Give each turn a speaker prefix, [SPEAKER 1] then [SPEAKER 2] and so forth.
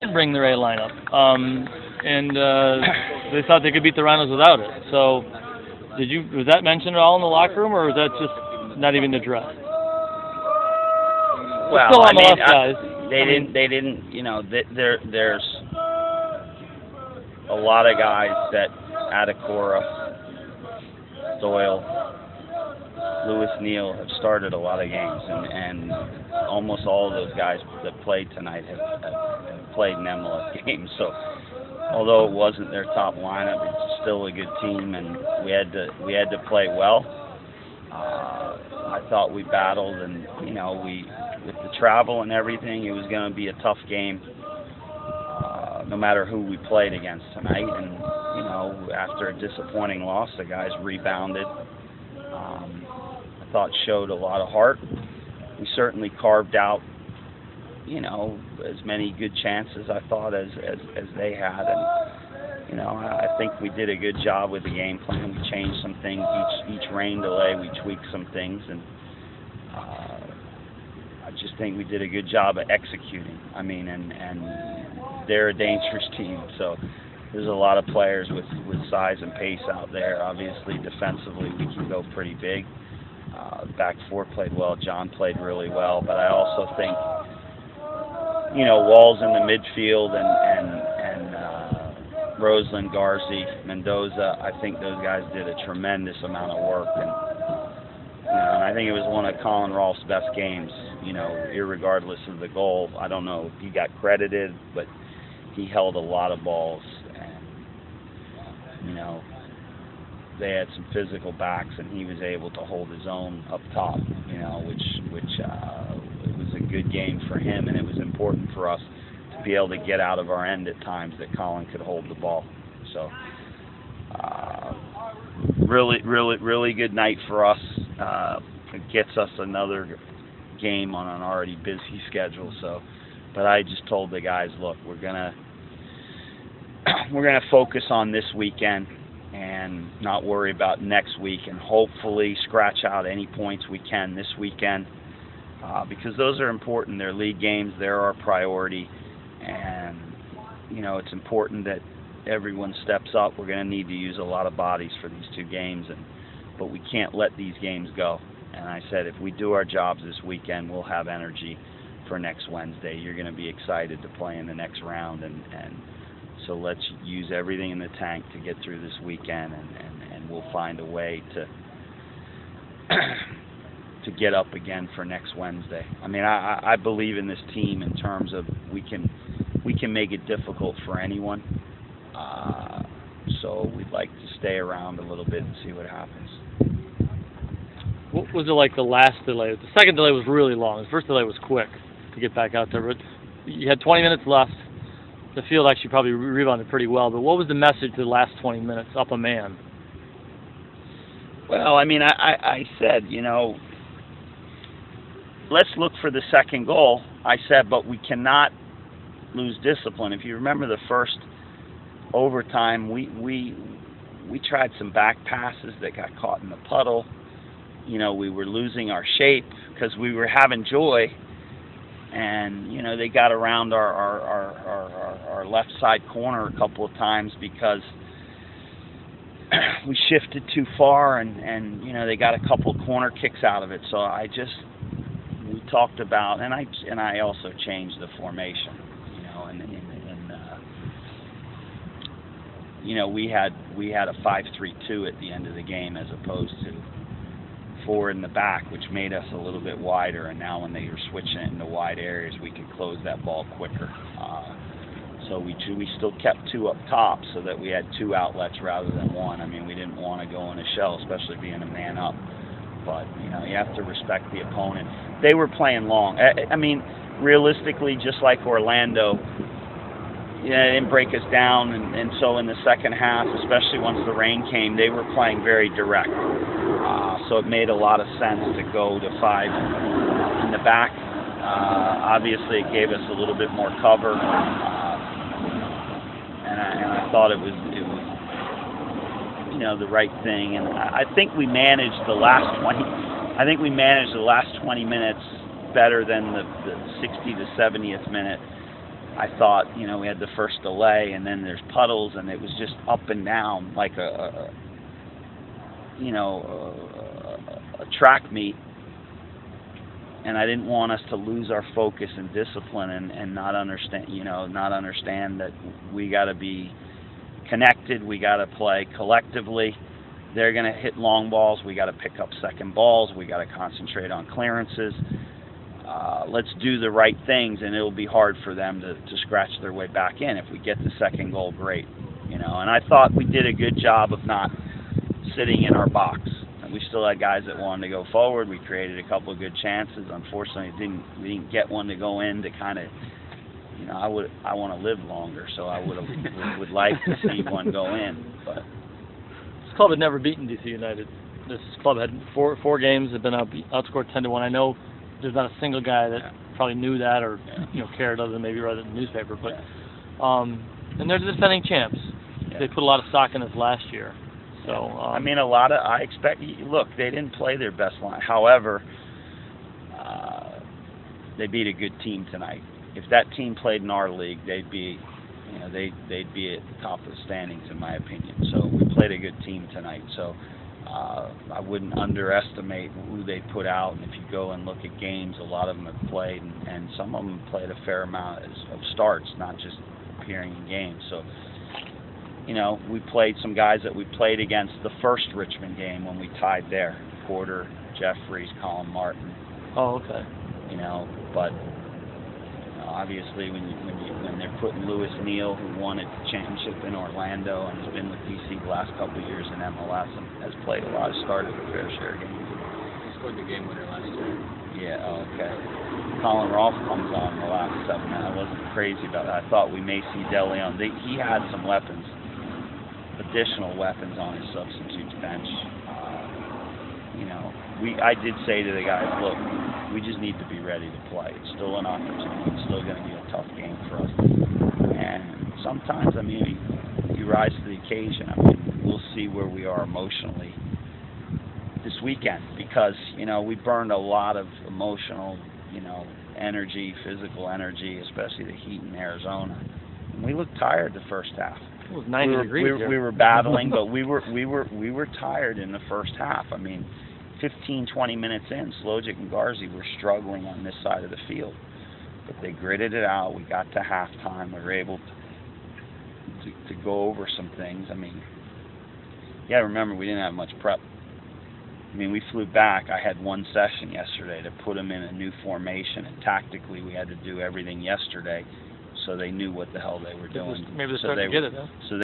[SPEAKER 1] didn't bring their A lineup, and they thought they could beat the Rhinos without it. So, was that mentioned at all in the locker room, or was that just not even addressed?
[SPEAKER 2] Well,
[SPEAKER 1] still
[SPEAKER 2] I
[SPEAKER 1] on the
[SPEAKER 2] mean,
[SPEAKER 1] left, guys.
[SPEAKER 2] They didn't. You know, there's a lot of guys that Adekora, Doyle, Lewis, Neal have started a lot of games, and almost all of those guys that played tonight have played in MLS games. So, although it wasn't their top lineup, it's still a good team, and we had to play well. I thought we battled, and with the travel and everything, it was going to be a tough game, no matter who we played against tonight. And after a disappointing loss, the guys rebounded. I thought showed a lot of heart. We certainly carved out, as many good chances I thought as they had, and I think we did a good job with the game plan. We changed some things each rain delay. We tweaked some things, and I just think we did a good job of executing. I mean, and they're a dangerous team, so there's a lot of players with size and pace out there. Obviously, defensively, we can go pretty big. Back four played well. John played really well, but I also think, Walls in the midfield and Roseland, Garzi, Mendoza. I think those guys did a tremendous amount of work, and I think it was one of Colin Rolfe's best games. Irregardless of the goal. I don't know if he got credited, but he held a lot of balls, and they had some physical backs, and he was able to hold his own up top, which it was a good game for him, and it was important for us to be able to get out of our end at times that Colin could hold the ball. So, really good night for us. It gets us another game on an already busy schedule. So, but I just told the guys, look, we're gonna focus on this weekend and not worry about next week, and hopefully scratch out any points we can this weekend, because those are important. They're league games. They're our priority, and it's important that everyone steps up. We're going to need to use a lot of bodies for these two games, but we can't let these games go. And I said, if we do our jobs this weekend, we'll have energy for next Wednesday. You're going to be excited to play in the next round, and so let's use everything in the tank to get through this weekend, and we'll find a way to to get up again for next Wednesday. I mean, I believe in this team in terms of we can make it difficult for anyone. So we'd like to stay around a little bit and see what happens.
[SPEAKER 1] What was it like the last delay? The second delay was really long. The first delay was quick to get back out there, but you had 20 minutes left. The field actually probably rebounded pretty well, but what was the message the last 20 minutes, up a man?
[SPEAKER 2] Well, I mean, I said, let's look for the second goal. I said, but we cannot lose discipline. If you remember the first overtime, we tried some back passes that got caught in the puddle. We were losing our shape because we were having joy. And they got around our left side corner a couple of times because we shifted too far, and they got a couple of corner kicks out of it. So we talked about, and I also changed the formation. We had a 5-3-2 at the end of the game as opposed to 4 in the back, which made us a little bit wider, and now when they were switching it into wide areas, we could close that ball quicker. So we still kept 2 up top so that we had 2 outlets rather than 1. I mean, we didn't want to go in a shell, especially being a man up. But, you have to respect the opponent. They were playing long. I mean, realistically, just like Orlando, they didn't break us down, and so in the second half, especially once the rain came, they were playing very direct. So it made a lot of sense to go to 5 in the back. Obviously, it gave us a little bit more cover, and I thought it was the right thing. And I think we managed the last 20. I think we managed the last 20 minutes better than the 60 to 70th minute. I thought, we had the first delay, and then there's puddles, and it was just up and down like a track meet. And I didn't want us to lose our focus and discipline and not understand that we got to be connected. We got to play collectively. They're going to hit long balls. We got to pick up second balls. We got to concentrate on clearances. Let's do the right things, and it'll be hard for them to scratch their way back in. If we get the second goal, great. And I thought we did a good job of not sitting in our box. We still had guys that wanted to go forward. We created a couple of good chances. Unfortunately, we didn't get one to go in to kind of, I want to live longer, so I would like to see one go in. But
[SPEAKER 1] this club had never beaten DC United. This club had four games, had been outscored 10-1. I know there's not a single guy that probably knew that or cared, other than maybe read it in the newspaper. But and they're the defending champs. Yeah. They put a lot of stock in us last year. So
[SPEAKER 2] I expect. Look, they didn't play their best line. However, they beat a good team tonight. If that team played in our league, they'd be at the top of the standings, in my opinion. So we played a good team tonight. So I wouldn't underestimate who they put out. And if you go and look at games, a lot of them have played, and some of them played a fair amount of starts, not just appearing in games. So. We played some guys that we played against the first Richmond game when we tied there. Porter, Jeffries, Colin Martin.
[SPEAKER 1] Oh, okay.
[SPEAKER 2] But obviously when they're putting Lewis Neal, who won a championship in Orlando and has been with DC the last couple of years in MLS and has played a lot of started a fair share of games.
[SPEAKER 3] He scored the game winner last year.
[SPEAKER 2] Yeah, okay. Colin Rolfe comes on in the last 7 minutes. I wasn't crazy about that. I thought we may see DeLeon. He had some weapons. Additional weapons on his substitutes bench. I did say to the guys, look, we just need to be ready to play. It's still an opportunity. It's still going to be a tough game for us. And sometimes, you rise to the occasion. We'll see where we are emotionally this weekend because, we burned a lot of emotional, energy, physical energy, especially the heat in Arizona. And we looked tired the first half.
[SPEAKER 1] It was 90 degrees here.
[SPEAKER 2] We were battling, but we were tired in the first half. 15, 20 minutes in, Slojic and Garzi were struggling on this side of the field. But they gritted it out. We got to halftime. We were able to go over some things. Remember, we didn't have much prep. We flew back. I had one session yesterday to put them in a new formation, and tactically we had to do everything yesterday so they knew what the hell they were doing.
[SPEAKER 1] Maybe they're starting to get it, huh?
[SPEAKER 2] So